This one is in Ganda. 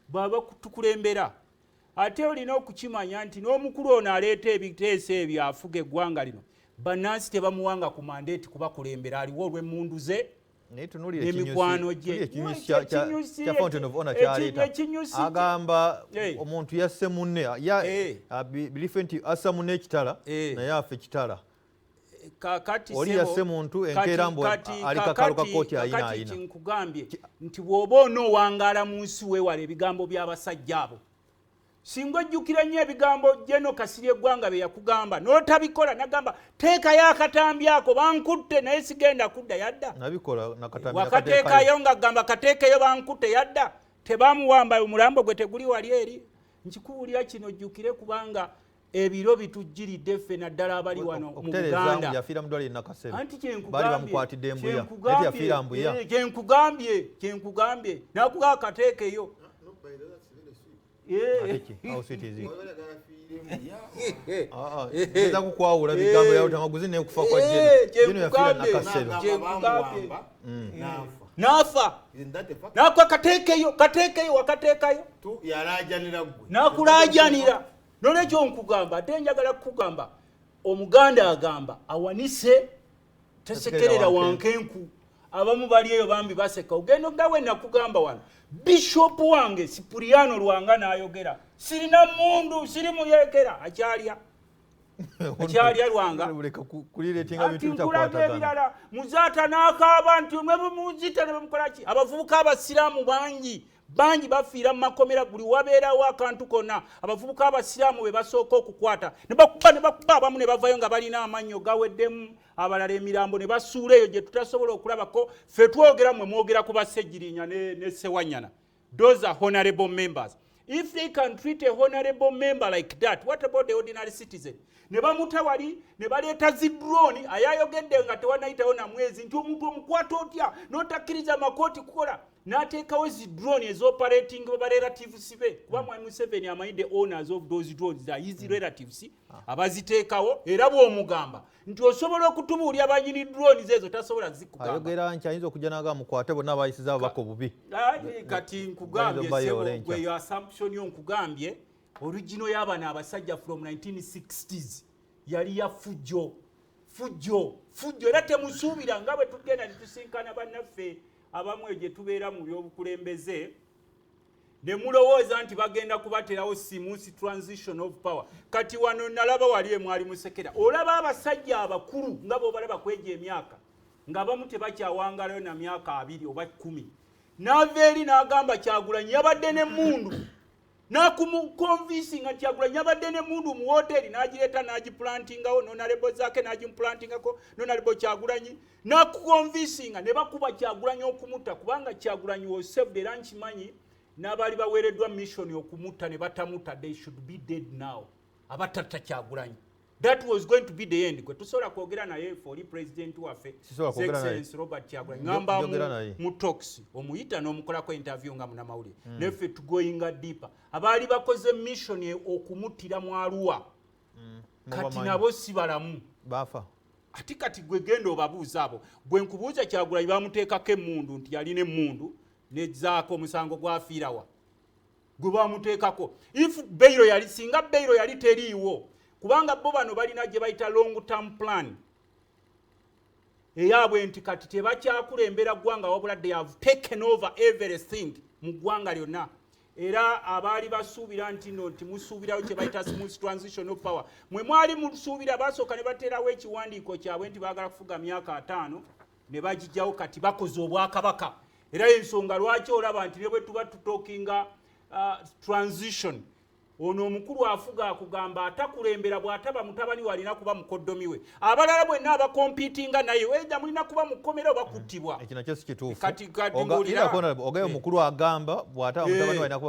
baba tukulembera ate olina okukimanya nti n'omukulu ono aleeta ebiteeso ebyo afuga eggwanga lino bannansi tebamuwanga ku mandeeti kuba kulembera aliwo olw'emmundu ze n'emikwano gye agamba omuntu yasse munne bilife nti assa munne ekitala naye afa ekitala oli yasse muntu enkeera mbu ali kakalo ka kooti ayina nkugambye nti bw'oba onoowangaala mu nsi weewala ebigambo by'abasajja abo singa ojjukira nnyo ebigambo Jeno Kasirye Eggwanga bye yakugamba n'otabikola nagamba teekayo akatambi ako bankutte naye sigenda kudda yadda wakateekayo ng'agamba kateekeyo bankutte yadda tebamuwamba omulambo gwe teguli wali eri nkikuwulira kino ojjukire kubanga ebiro bitujjiridde ffe naddala abali wano mu Buganda anti kyenkugambye nakugaa kateekeyo nza kukwawula bigambo ya Luttamaguzi n'ekufa kwa Jeno yafiira nakasero nafa nakwa kateekeyo wakateekayo nakulajanira nolwekyo nkugamba ate njagala kukugamba Omuganda agamba awanise tesekerera wankenku abamu bali eyo bambi baseka ogenda gawe nakugamba wano Bishop wange Sipuriano Lwanga n'ayogera sirina mundu siri muyekera akyalya Lwanga kuliretinga bintu bitakwatagana Muzaata n'akaaba nti mwe muzita ne mukolaki abavubuka abasiraamu bangi bafiira mu makomera buli wabeerawo akantu konna abavubuka abasiraamu be basooka okukwata ne bakuba abamu ne bavayo nga balina amannyo gaweddemu abalala emirambo ne basuula eyo gye tutasobola okulabako ffe twogera mwe mwogera ku Bassejjirinya ne Ssewanyana. Those are honorable members. If they can treat a honorable member like that, what about the ordinary citizen? Ne bamuta wali ne baleeta zidroni ayayogedde nga tewanayitawo na mwezi nti omuntu omukwata otya n'otakkiriza makooti kukola n'ateekawo zidroni ezoperating ba relatives be kuba Mwami Museveni amanyi the owners of those drones are his relatives abaziteekawo era bw'omugamba nti osobola okutubuulya banyini drones ezo tasobola zikugamba ayogera nti ayinza okujja naga mukwate bonna abayisiza ababaka obubi kati nkugambye gwe assumption yo nkugambye original y'abana abasajja from 1960s yali ya fujjo era temusuubira nga bwe tugenda netusinkana bannaffe abamwe gye tubeera mu byobukulembeze ne mulowooza nti bagenda kubaterawo smooth transition of power kati wano nalaba wali emwali musekera olaba abasajja abakulu nga bw'obalaba kwegya emyaka ng'abamu tebakyawangalayo na myaka 2 oba 10 n'ava eri n'agamba Kyagulanyi yabadde n'emmundu nakumukonvinsinga nti Kyagulanyi yabadde n'emmundu mu hoteri n'agireeta n'agiplantingawo nonalebo zaake n'agimplantingako nonalebo Kyagulanyi nakukonvinsinga ne bakuba Kyagulanyi okumutta kubanga Kyagulanyi was saved era nkimanyi n'abaali baweereddwa mission okumutta ne batamutta they should be dead now abatatta Kyagulanyi. That was going to be the end. Kwe tusobola kwogera naye for president waffe Excellence Robert Kyagulanyi ngamba mu talks omuyita n'omukolako interview nga munamawulire neffe tugoyinga deeper abaali bakoze mission okumuttira mu Arua kati nabo si balamu bafa ati kati gwe genda obabuuza abo bwe nkubuuza Kyagulanyi bamuteekako emmundu nti yalina emmundu nezaako omusango gwafiirawa gwe bamuteekako if Beiro yali singa Beiro yali teriiwo kubanga bo bano balina gye bayita long term plan eyabwe nti kati tebakyakulembera ggwanga wabula they have taken over everything mu ggwanga lyonna era abaali basuubira nti musuubirawo kye bayita smooth transition of power mwe mwali musuubira basooka ne bateerawo ekiwandiiko kyabwe nti baagala kufuga myaka 5 ne bagijjawo kati bakoze obwakabaka era ensonga lwaki olaba nti ne bwe tuba tutalkinga transition ono omukulu afuga akugamba atakulembera bw'ataba mutabani walina kuba mukoddomi we abalala bwenna abakompitinga naye wejja mulina kuba mukomera oba kuttibwa ekyo nakyo si kituufu kati ogayo omukulu agamba bw'ataba mutabani walina kuba